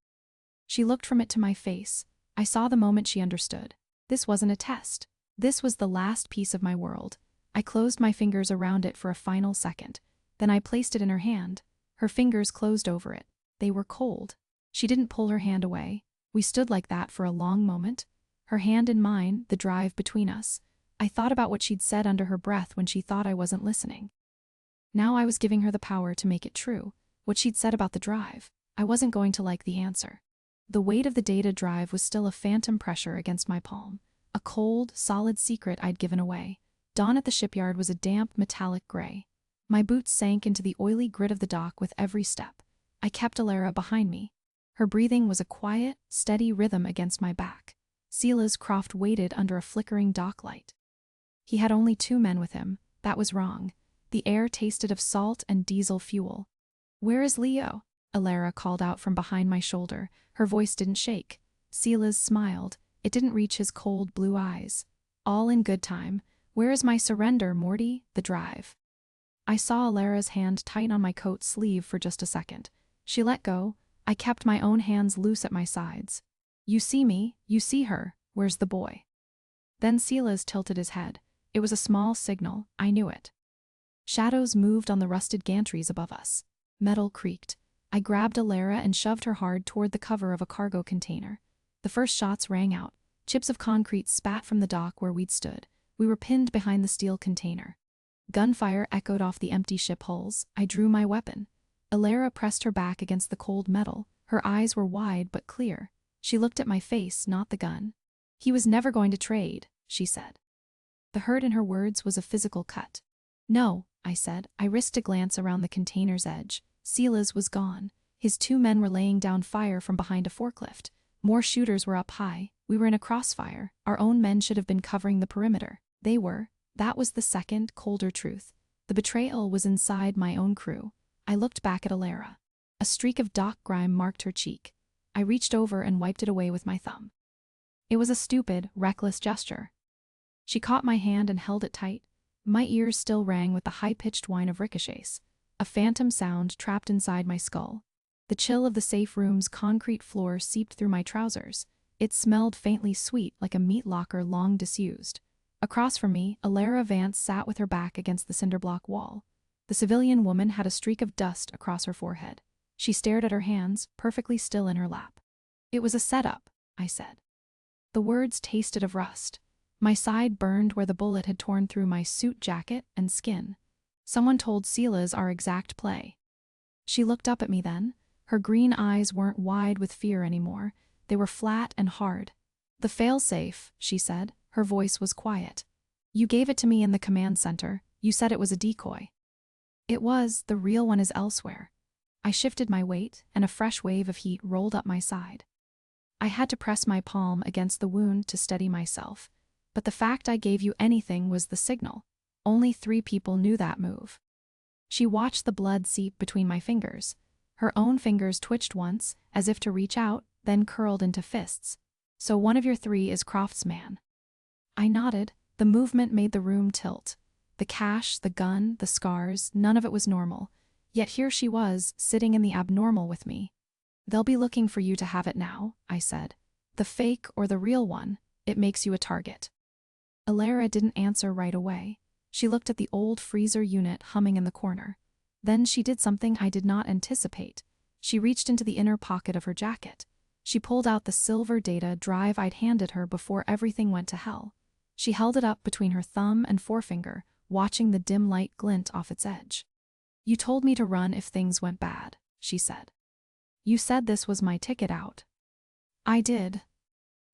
She looked from it to my face. I saw the moment she understood. This wasn't a test. This was the last piece of my world. I closed my fingers around it for a final second. Then I placed it in her hand. Her fingers closed over it. They were cold. She didn't pull her hand away. We stood like that for a long moment. Her hand in mine, the drive between us. I thought about what she'd said under her breath when she thought I wasn't listening. Now I was giving her the power to make it true. What she'd said about the drive. I wasn't going to like the answer. The weight of the data drive was still a phantom pressure against my palm. A cold, solid secret I'd given away. Dawn at the shipyard was a damp, metallic gray. My boots sank into the oily grit of the dock with every step. I kept Alara behind me. Her breathing was a quiet, steady rhythm against my back. Silas Croft waited under a flickering dock light. He had only 2 men with him. That was wrong. The air tasted of salt and diesel fuel. "Where is Leo?" Alara called out from behind my shoulder. Her voice didn't shake. Silas smiled. It didn't reach his cold blue eyes. "All in good time. Where is my surrender, Morty?" "The drive." I saw Alara's hand tighten on my coat sleeve for just a second. She let go. I kept my own hands loose at my sides. "You see me, you see her. Where's the boy?" Then Silas tilted his head. It was a small signal. I knew it. Shadows moved on the rusted gantries above us. Metal creaked. I grabbed Alara and shoved her hard toward the cover of a cargo container. The first shots rang out. Chips of concrete spat from the dock where we'd stood. We were pinned behind the steel container. Gunfire echoed off the empty ship hulls. I drew my weapon. Alara pressed her back against the cold metal. Her eyes were wide but clear. She looked at my face, not the gun. "He was never going to trade," she said. The hurt in her words was a physical cut. "No," I said. I risked a glance around the container's edge. Silas was gone. His 2 men were laying down fire from behind a forklift. More shooters were up high. We were in a crossfire. Our own men should have been covering the perimeter. They were. That was the second, colder truth. The betrayal was inside my own crew. I looked back at Alara. A streak of dock grime marked her cheek. I reached over and wiped it away with my thumb. It was a stupid, reckless gesture. She caught my hand and held it tight. My ears still rang with the high-pitched whine of ricochets. A phantom sound trapped inside my skull. The chill of the safe room's concrete floor seeped through my trousers. It smelled faintly sweet, like a meat locker long disused. Across from me, Alara Vance sat with her back against the cinderblock wall. The civilian woman had a streak of dust across her forehead. She stared at her hands, perfectly still in her lap. It was a setup, I said. The words tasted of rust. My side burned where the bullet had torn through my suit jacket and skin. Someone told Silas our exact play. She looked up at me then. Her green eyes weren't wide with fear anymore. They were flat and hard. The failsafe, she said. Her voice was quiet. You gave it to me in the command center. You said it was a decoy. It was. The real one is elsewhere. I shifted my weight, and a fresh wave of heat rolled up my side. I had to press my palm against the wound to steady myself. But the fact I gave you anything was the signal. Only 3 people knew that move. She watched the blood seep between my fingers. Her own fingers twitched once, as if to reach out, then curled into fists. So one of your 3 is Croft's man. I nodded. The movement made the room tilt. The cash, the gun, the scars, none of it was normal. Yet here she was, sitting in the abnormal with me. They'll be looking for you to have it now, I said. The fake or the real one, it makes you a target. Alara didn't answer right away. She looked at the old freezer unit humming in the corner. Then she did something I did not anticipate. She reached into the inner pocket of her jacket. She pulled out the silver data drive I'd handed her before everything went to hell. She held it up between her thumb and forefinger, watching the dim light glint off its edge. You told me to run if things went bad, she said. You said this was my ticket out. I did.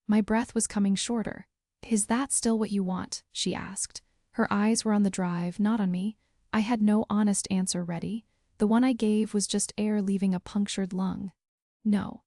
My breath was coming shorter. Is that still what you want? She asked. Her eyes were on the drive, not on me. I had no honest answer ready. The one I gave was just air leaving a punctured lung. No.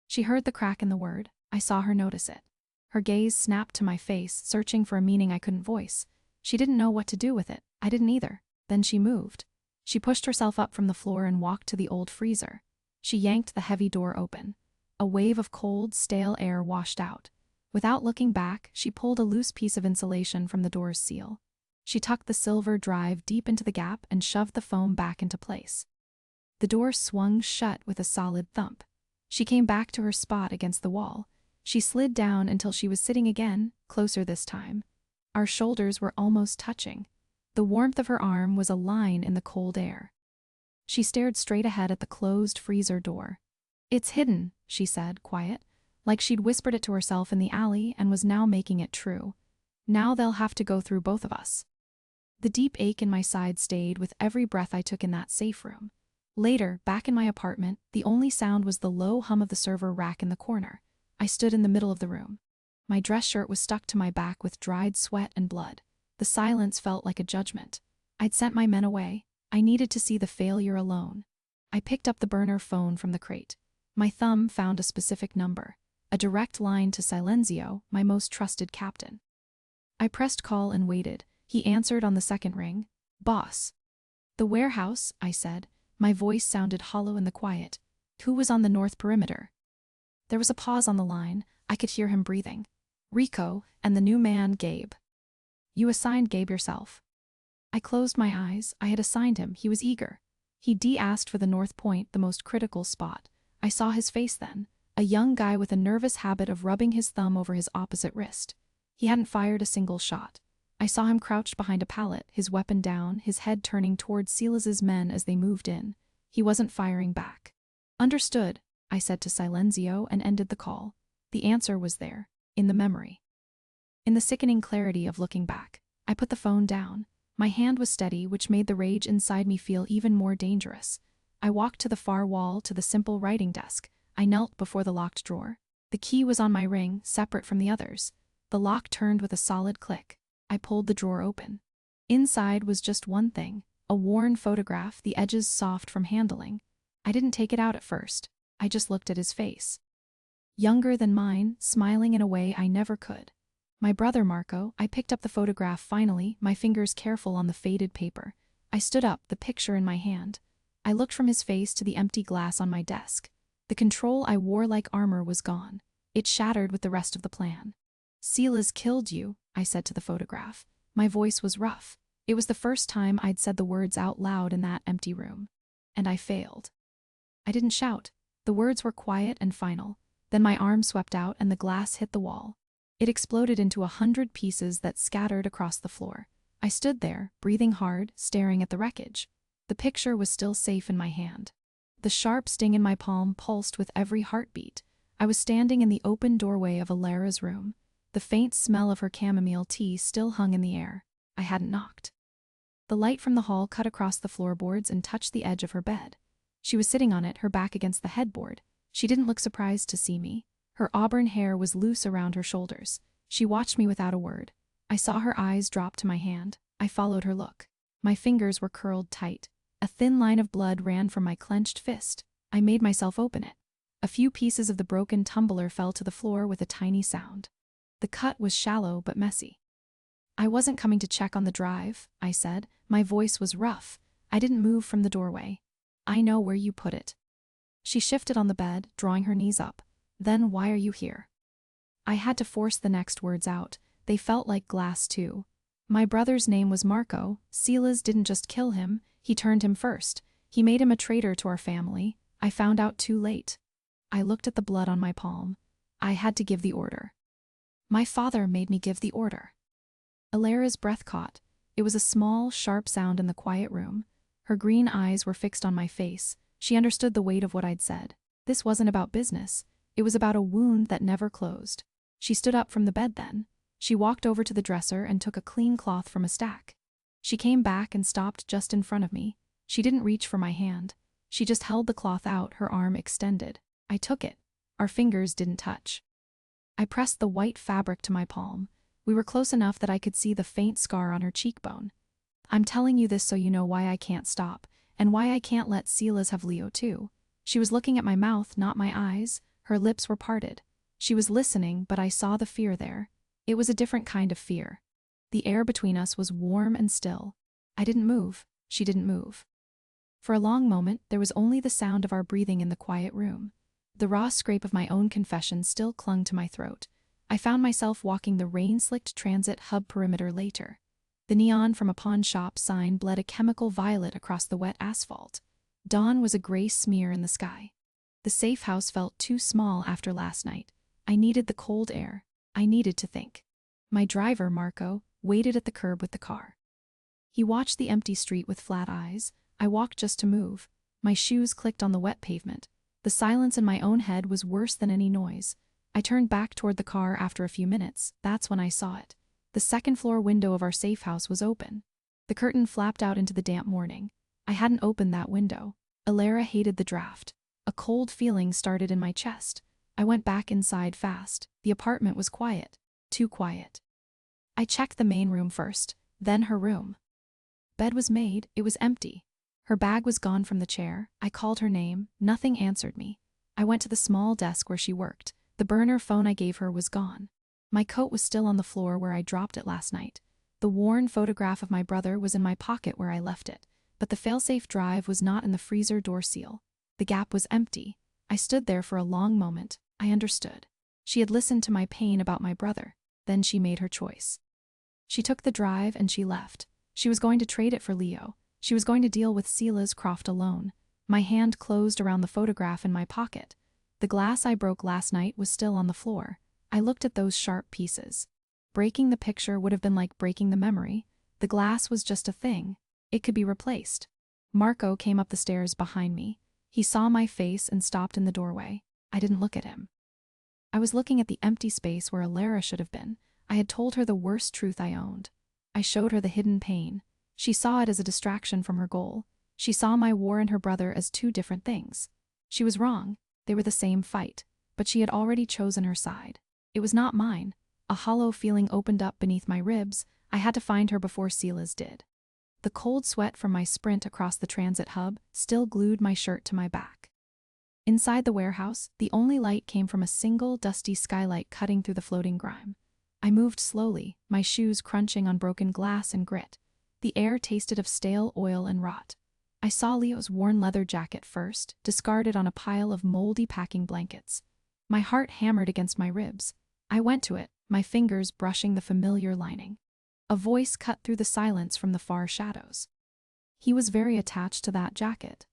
She heard the crack in the word. I saw her notice it. Her gaze snapped to my face, searching for a meaning I couldn't voice. She didn't know what to do with it. I didn't either. Then she moved. She pushed herself up from the floor and walked to the old freezer. She yanked the heavy door open. A wave of cold, stale air washed out. Without looking back, she pulled a loose piece of insulation from the door's seal. She tucked the silver drive deep into the gap and shoved the foam back into place. The door swung shut with a solid thump. She came back to her spot against the wall. She slid down until she was sitting again, closer this time. Our shoulders were almost touching. The warmth of her arm was a line in the cold air. She stared straight ahead at the closed freezer door. It's hidden, she said, quiet, like she'd whispered it to herself in the alley and was now making it true. Now they'll have to go through both of us. The deep ache in my side stayed with every breath I took in that safe room. Later, back in my apartment, the only sound was the low hum of the server rack in the corner. I stood in the middle of the room. My dress shirt was stuck to my back with dried sweat and blood. The silence felt like a judgment. I'd sent my men away. I needed to see the failure alone. I picked up the burner phone from the crate. My thumb found a specific number, a direct line to Silenzio, my most trusted captain. I pressed call and waited. He answered on the second ring. Boss. The warehouse, I said. My voice sounded hollow in the quiet. Who was on the north perimeter? There was a pause on the line. I could hear him breathing. Rico, and the new man, Gabe. You assigned Gabe yourself. I closed my eyes. I had assigned him. He was eager. He asked for the north point, the most critical spot. I saw his face then, a young guy with a nervous habit of rubbing his thumb over his opposite wrist. He hadn't fired a single shot. I saw him crouched behind a pallet, his weapon down, his head turning toward Silas's men as they moved in. He wasn't firing back. Understood, I said to Silenzio and ended the call. The answer was there, in the memory. In the sickening clarity of looking back, I put the phone down. My hand was steady, which made the rage inside me feel even more dangerous. I walked to the far wall to the simple writing desk. I knelt before the locked drawer. The key was on my ring, separate from the others. The lock turned with a solid click. I pulled the drawer open. Inside was just one thing, a worn photograph, the edges soft from handling. I didn't take it out at first. I just looked at his face. Younger than mine, smiling in a way I never could. My brother Marco. I picked up the photograph finally, my fingers careful on the faded paper. I stood up, the picture in my hand. I looked from his face to the empty glass on my desk. The control I wore like armor was gone. It shattered with the rest of the plan. Silas killed you, I said to the photograph. My voice was rough. It was the first time I'd said the words out loud in that empty room. And I failed. I didn't shout. The words were quiet and final. Then my arm swept out and the glass hit the wall. It exploded into 100 pieces that scattered across the floor. I stood there, breathing hard, staring at the wreckage. The picture was still safe in my hand. The sharp sting in my palm pulsed with every heartbeat. I was standing in the open doorway of Alara's room. The faint smell of her chamomile tea still hung in the air. I hadn't knocked. The light from the hall cut across the floorboards and touched the edge of her bed. She was sitting on it, her back against the headboard. She didn't look surprised to see me. Her auburn hair was loose around her shoulders. She watched me without a word. I saw her eyes drop to my hand. I followed her look. My fingers were curled tight. A thin line of blood ran from my clenched fist. I made myself open it. A few pieces of the broken tumbler fell to the floor with a tiny sound. The cut was shallow but messy. "I wasn't coming to check on the drive," I said. My voice was rough. I didn't move from the doorway. "I know where you put it." She shifted on the bed, drawing her knees up. "Then why are you here?" I had to force the next words out. They felt like glass too. "My brother's name was Marco. Silas didn't just kill him, he turned him first. He made him a traitor to our family. I found out too late." I looked at the blood on my palm. "I had to give the order." "My father made me give the order." Alara's breath caught. It was a small, sharp sound in the quiet room. Her green eyes were fixed on my face. She understood the weight of what I'd said. This wasn't about business. It was about a wound that never closed. She stood up from the bed then. She walked over to the dresser and took a clean cloth from a stack. She came back and stopped just in front of me. She didn't reach for my hand. She just held the cloth out, her arm extended. I took it. Our fingers didn't touch. I pressed the white fabric to my palm. We were close enough that I could see the faint scar on her cheekbone. "I'm telling you this so you know why I can't stop, and why I can't let Silas have Leo too." She was looking at my mouth, not my eyes. Her lips were parted. She was listening, but I saw the fear there. It was a different kind of fear. The air between us was warm and still. I didn't move. She didn't move. For a long moment, there was only the sound of our breathing in the quiet room. The raw scrape of my own confession still clung to my throat. I found myself walking the rain-slicked transit hub perimeter later. The neon from a pawn shop sign bled a chemical violet across the wet asphalt. Dawn was a gray smear in the sky. The safe house felt too small after last night. I needed the cold air. I needed to think. My driver, Marco, waited at the curb with the car. He watched the empty street with flat eyes. I walked just to move. My shoes clicked on the wet pavement. The silence in my own head was worse than any noise. I turned back toward the car after a few minutes. That's when I saw it. The second-floor window of our safe house was open. The curtain flapped out into the damp morning. I hadn't opened that window. Alara hated the draft. A cold feeling started in my chest. I went back inside fast. The apartment was quiet. Too quiet. I checked the main room first, then her room. Bed was made. It was empty. Her bag was gone from the chair. I called her name. Nothing answered me. I went to the small desk where she worked. The burner phone I gave her was gone. My coat was still on the floor where I dropped it last night. The worn photograph of my brother was in my pocket where I left it, but the failsafe drive was not in the freezer door seal. The gap was empty. I stood there for a long moment. I understood. She had listened to my pain about my brother. Then she made her choice. She took the drive and she left. She was going to trade it for Leo. She was going to deal with Silas Croft alone. My hand closed around the photograph in my pocket. The glass I broke last night was still on the floor. I looked at those sharp pieces. Breaking the picture would have been like breaking the memory. The glass was just a thing. It could be replaced. Marco came up the stairs behind me. He saw my face and stopped in the doorway. I didn't look at him. I was looking at the empty space where Alara should have been. I had told her the worst truth I owned. I showed her the hidden pain. She saw it as a distraction from her goal. She saw my war and her brother as two different things. She was wrong. They were the same fight, but she had already chosen her side. It was not mine. A hollow feeling opened up beneath my ribs. I had to find her before Silas did. The cold sweat from my sprint across the transit hub still glued my shirt to my back. Inside the warehouse, the only light came from a single dusty skylight cutting through the floating grime. I moved slowly, my shoes crunching on broken glass and grit. The air tasted of stale oil and rot. I saw Leo's worn leather jacket first, discarded on a pile of moldy packing blankets. My heart hammered against my ribs. I went to it, my fingers brushing the familiar lining. A voice cut through the silence from the far shadows. He was very attached to that jacket.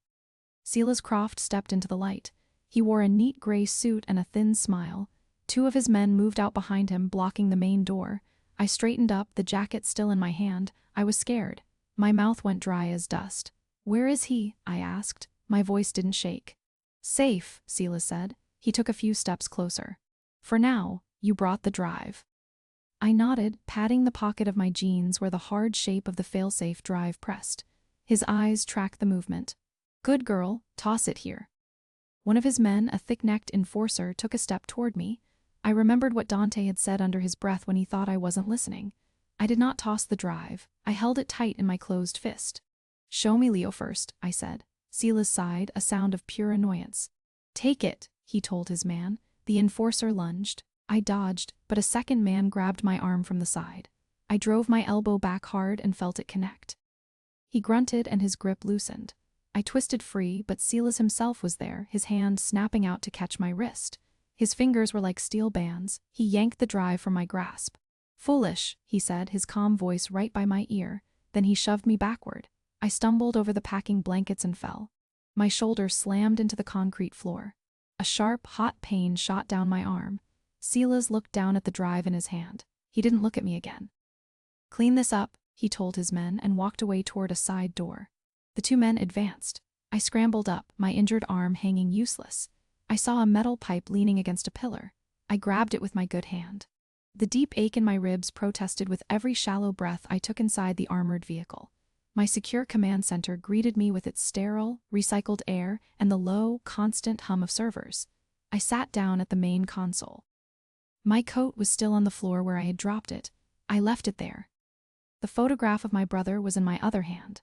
Silas Croft stepped into the light. He wore a neat gray suit and a thin smile. Two of his men moved out behind him, blocking the main door. I straightened up, the jacket still in my hand. I was scared. My mouth went dry as dust. "Where is he?" I asked. My voice didn't shake. "Safe," Silas said. He took a few steps closer. "For now, you brought the drive." I nodded, patting the pocket of my jeans where the hard shape of the failsafe drive pressed. His eyes tracked the movement. "Good girl, toss it here." One of his men, a thick-necked enforcer, took a step toward me. I remembered what Dante had said under his breath when he thought I wasn't listening. I did not toss the drive. I held it tight in my closed fist. "Show me Leo first," I said. Silas sighed, a sound of pure annoyance. "Take it," he told his man. The enforcer lunged. I dodged, but a second man grabbed my arm from the side. I drove my elbow back hard and felt it connect. He grunted and his grip loosened. I twisted free, but Silas himself was there, his hand snapping out to catch my wrist. His fingers were like steel bands. He yanked the drive from my grasp. "Foolish," he said, his calm voice right by my ear. Then he shoved me backward. I stumbled over the packing blankets and fell. My shoulder slammed into the concrete floor. A sharp, hot pain shot down my arm. Silas looked down at the drive in his hand. He didn't look at me again. "Clean this up," he told his men and walked away toward a side door. The two men advanced. I scrambled up, my injured arm hanging useless. I saw a metal pipe leaning against a pillar. I grabbed it with my good hand. The deep ache in my ribs protested with every shallow breath I took inside the armored vehicle. My secure command center greeted me with its sterile, recycled air and the low, constant hum of servers. I sat down at the main console. My coat was still on the floor where I had dropped it. I left it there. The photograph of my brother was in my other hand.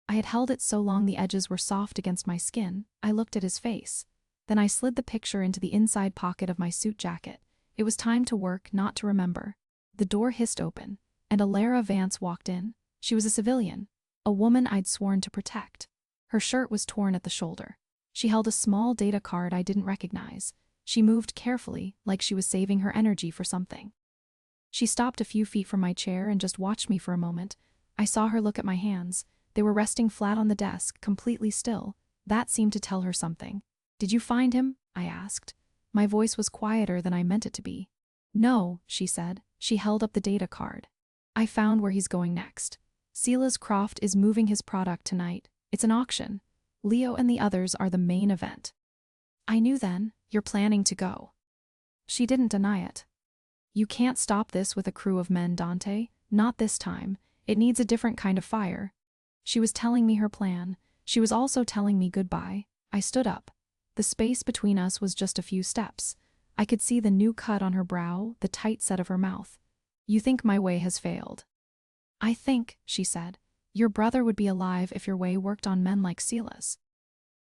I had held it so long the edges were soft against my skin. I looked at his face. Then I slid the picture into the inside pocket of my suit jacket. It was time to work, not to remember. The door hissed open, and Alara Vance walked in. She was a civilian, a woman I'd sworn to protect. Her shirt was torn at the shoulder. She held a small data card I didn't recognize. She moved carefully, like she was saving her energy for something. She stopped a few feet from my chair and just watched me for a moment. I saw her look at my hands. They were resting flat on the desk, completely still. That seemed to tell her something. "Did you find him?" I asked. My voice was quieter than I meant it to be. "No," she said. She held up the data card. "I found where he's going next. Silas Croft is moving his product tonight. It's an auction. Leo and the others are the main event." I knew then. "You're planning to go." She didn't deny it. "You can't stop this with a crew of men, Dante. Not this time. It needs a different kind of fire." She was telling me her plan. She was also telling me goodbye. I stood up. The space between us was just a few steps. I could see the new cut on her brow, the tight set of her mouth. "You think my way has failed?" "I think," she said, "your brother would be alive if your way worked on men like Silas."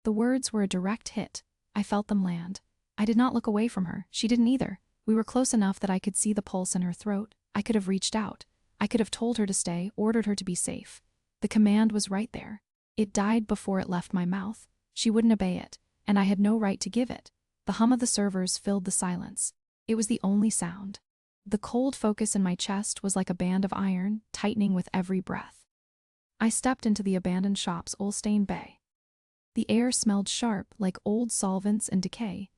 The words were a direct hit. I felt them land. I did not look away from her. She didn't either. We were close enough that I could see the pulse in her throat. I could have reached out. I could have told her to stay, ordered her to be safe. The command was right there. It died before it left my mouth. She wouldn't obey it, and I had no right to give it. The hum of the servers filled the silence. It was the only sound. The cold focus in my chest was like a band of iron, tightening with every breath. I stepped into the abandoned shop's Ulstein Bay. The air smelled sharp, like old solvents and decay.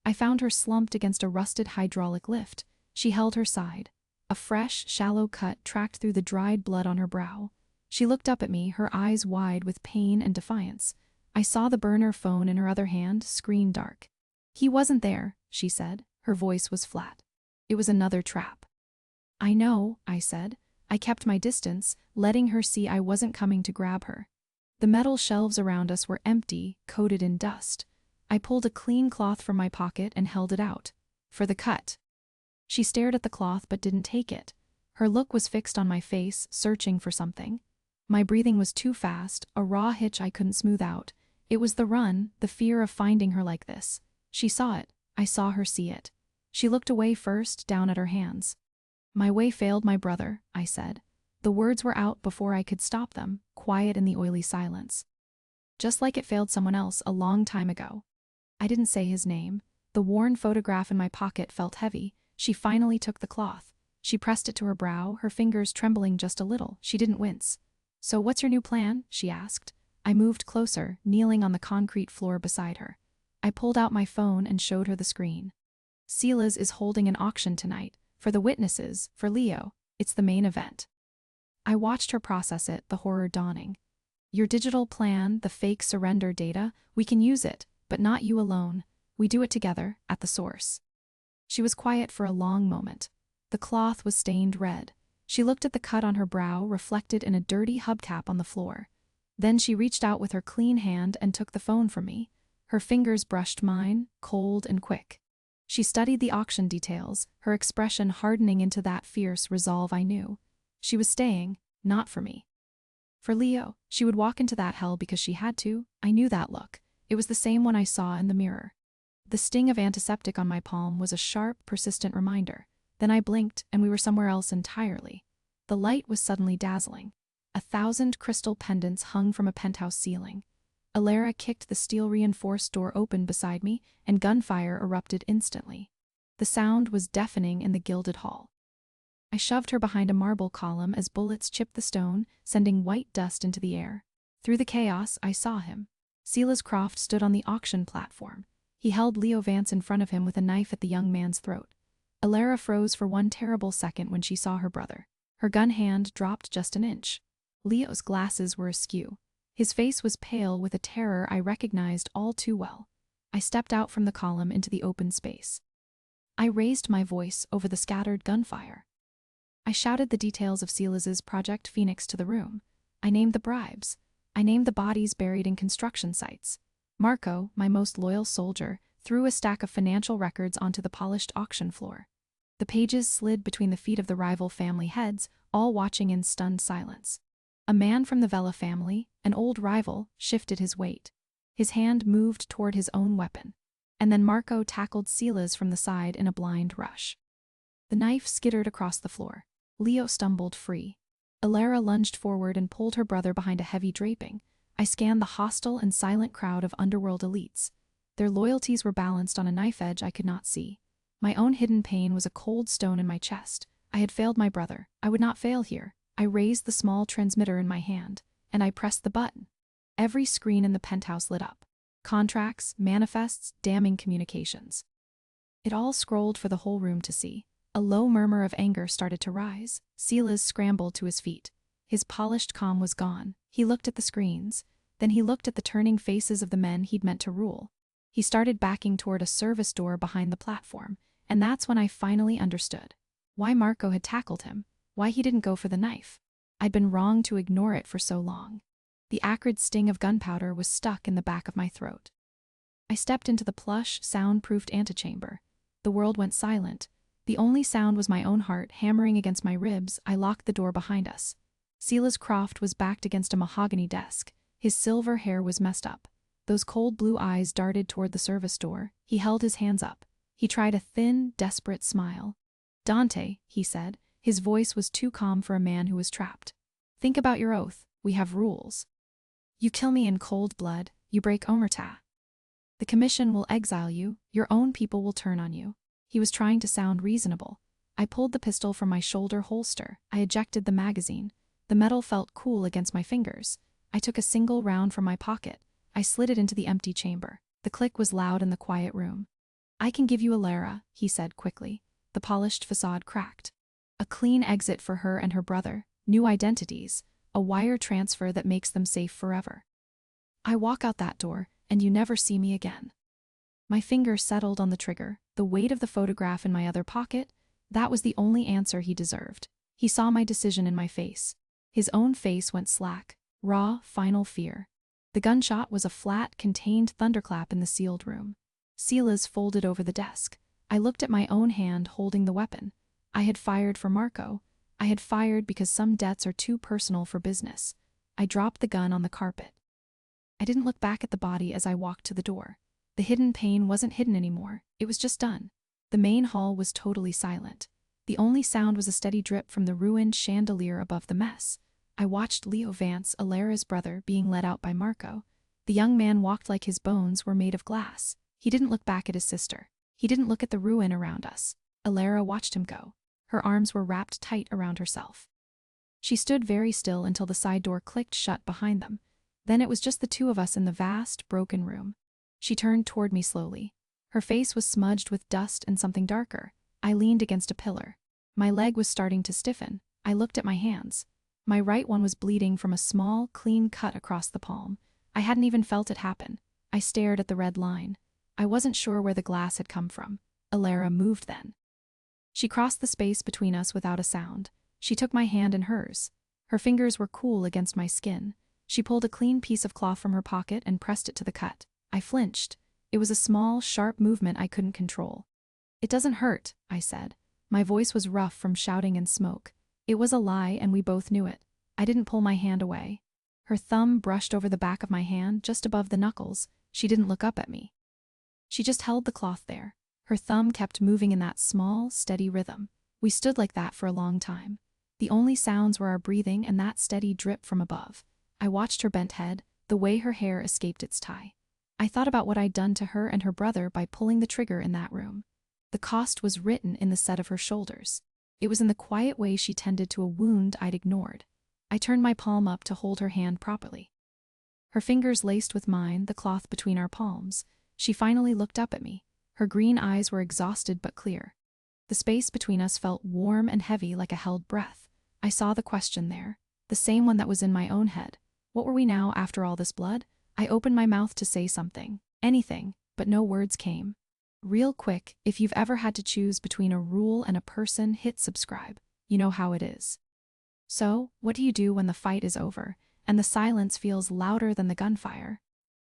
I found her slumped against a rusted hydraulic lift. She held her side. A fresh, shallow cut tracked through the dried blood on her brow. She looked up at me, her eyes wide with pain and defiance. I saw the burner phone in her other hand, screen dark. "He wasn't there," she said. Her voice was flat. "It was another trap." "I know," I said. I kept my distance, letting her see I wasn't coming to grab her. The metal shelves around us were empty, coated in dust. I pulled a clean cloth from my pocket and held it out. "For the cut." She stared at the cloth but didn't take it. Her look was fixed on my face, searching for something. My breathing was too fast, a raw hitch I couldn't smooth out. It was the run, the fear of finding her like this. She saw it. I saw her see it. She looked away first, down at her hands. "My way failed my brother," I said. The words were out before I could stop them, quiet in the oily silence. "Just like it failed someone else a long time ago." I didn't say his name. The worn photograph in my pocket felt heavy. She finally took the cloth. She pressed it to her brow, her fingers trembling just a little. She didn't wince. "So what's your new plan?" she asked. I moved closer, kneeling on the concrete floor beside her. I pulled out my phone and showed her the screen. Sila's is holding an auction tonight. For the witnesses, for Leo. It's the main event. I watched her process it, the horror dawning. Your digital plan, the fake surrender data, we can use it, but not you alone. We do it together, at the source. She was quiet for a long moment. The cloth was stained red. She looked at the cut on her brow, reflected in a dirty hubcap on the floor. Then she reached out with her clean hand and took the phone from me. Her fingers brushed mine, cold and quick. She studied the auction details, her expression hardening into that fierce resolve I knew. She was staying, not for me. For Leo, she would walk into that hell because she had to. I knew that look. It was the same one I saw in the mirror. The sting of antiseptic on my palm was a sharp, persistent reminder. Then I blinked, and we were somewhere else entirely. The light was suddenly dazzling. 1,000 crystal pendants hung from a penthouse ceiling. Alara kicked the steel-reinforced door open beside me, and gunfire erupted instantly. The sound was deafening in the gilded hall. I shoved her behind a marble column as bullets chipped the stone, sending white dust into the air. Through the chaos, I saw him. Silas Croft stood on the auction platform. He held Leo Vance in front of him with a knife at the young man's throat. Alara froze for one terrible second when she saw her brother. Her gun hand dropped just an inch. Leo's glasses were askew. His face was pale with a terror I recognized all too well. I stepped out from the column into the open space. I raised my voice over the scattered gunfire. I shouted the details of Silas's Project Phoenix to the room. I named the bribes. I named the bodies buried in construction sites. Marco, my most loyal soldier, threw a stack of financial records onto the polished auction floor. The pages slid between the feet of the rival family heads, all watching in stunned silence. A man from the Vela family, an old rival, shifted his weight. His hand moved toward his own weapon. And then Marco tackled Silas from the side in a blind rush. The knife skittered across the floor. Leo stumbled free. Alara lunged forward and pulled her brother behind a heavy draping. I scanned the hostile and silent crowd of underworld elites. Their loyalties were balanced on a knife edge I could not see. My own hidden pain was a cold stone in my chest. I had failed my brother. I would not fail here. I raised the small transmitter in my hand, and I pressed the button. Every screen in the penthouse lit up. Contracts, manifests, damning communications. It all scrolled for the whole room to see. A low murmur of anger started to rise. Silas scrambled to his feet. His polished calm was gone. He looked at the screens. Then he looked at the turning faces of the men he'd meant to rule. He started backing toward a service door behind the platform, and that's when I finally understood. Why Marco had tackled him. Why he didn't go for the knife. I'd been wrong to ignore it for so long. The acrid sting of gunpowder was stuck in the back of my throat. I stepped into the plush, soundproofed antechamber. The world went silent. The only sound was my own heart hammering against my ribs. I locked the door behind us. Silas Croft was backed against a mahogany desk. His silver hair was messed up. Those cold blue eyes darted toward the service door. He held his hands up. He tried a thin, desperate smile. "Dante," he said. His voice was too calm for a man who was trapped. "Think about your oath. We have rules. You kill me in cold blood, you break omerta. The commission will exile you, your own people will turn on you." He was trying to sound reasonable. I pulled the pistol from my shoulder holster. I ejected the magazine. The metal felt cool against my fingers. I took a single round from my pocket. I slid it into the empty chamber. The click was loud in the quiet room. "I can give you Alara," he said quickly. The polished facade cracked. A clean exit for her and her brother, new identities, a wire transfer that makes them safe forever. I walk out that door, and you never see me again. My finger settled on the trigger, the weight of the photograph in my other pocket. That was the only answer he deserved. He saw my decision in my face. His own face went slack, raw, final fear. The gunshot was a flat, contained thunderclap in the sealed room. Silas folded over the desk. I looked at my own hand holding the weapon. I had fired for Marco. I had fired because some debts are too personal for business. I dropped the gun on the carpet. I didn't look back at the body as I walked to the door. The hidden pain wasn't hidden anymore. It was just done. The main hall was totally silent. The only sound was a steady drip from the ruined chandelier above the mess. I watched Leo Vance, Alara's brother, being led out by Marco. The young man walked like his bones were made of glass. He didn't look back at his sister. He didn't look at the ruin around us. Alara watched him go. Her arms were wrapped tight around herself. She stood very still until the side door clicked shut behind them. Then it was just the two of us in the vast, broken room. She turned toward me slowly. Her face was smudged with dust and something darker. I leaned against a pillar. My leg was starting to stiffen. I looked at my hands. My right one was bleeding from a small, clean cut across the palm. I hadn't even felt it happen. I stared at the red line. I wasn't sure where the glass had come from. Alara moved then. She crossed the space between us without a sound. She took my hand in hers. Her fingers were cool against my skin. She pulled a clean piece of cloth from her pocket and pressed it to the cut. I flinched. It was a small, sharp movement I couldn't control. "It doesn't hurt," I said. My voice was rough from shouting and smoke. It was a lie, and we both knew it. I didn't pull my hand away. Her thumb brushed over the back of my hand, just above the knuckles. She didn't look up at me. She just held the cloth there. Her thumb kept moving in that small, steady rhythm. We stood like that for a long time. The only sounds were our breathing and that steady drip from above. I watched her bent head, the way her hair escaped its tie. I thought about what I'd done to her and her brother by pulling the trigger in that room. The cost was written in the set of her shoulders. It was in the quiet way she tended to a wound I'd ignored. I turned my palm up to hold her hand properly. Her fingers laced with mine, the cloth between our palms. She finally looked up at me. Her green eyes were exhausted but clear. The space between us felt warm and heavy like a held breath. I saw the question there, the same one that was in my own head. What were we now after all this blood? I opened my mouth to say something, anything, but no words came. Real quick, if you've ever had to choose between a rule and a person, hit subscribe. You know how it is. So, what do you do when the fight is over and the silence feels louder than the gunfire?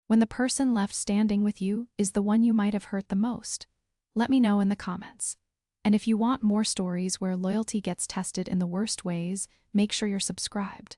When the person left standing with you is the one you might have hurt the most? Let me know in the comments. And if you want more stories where loyalty gets tested in the worst ways, make sure you're subscribed.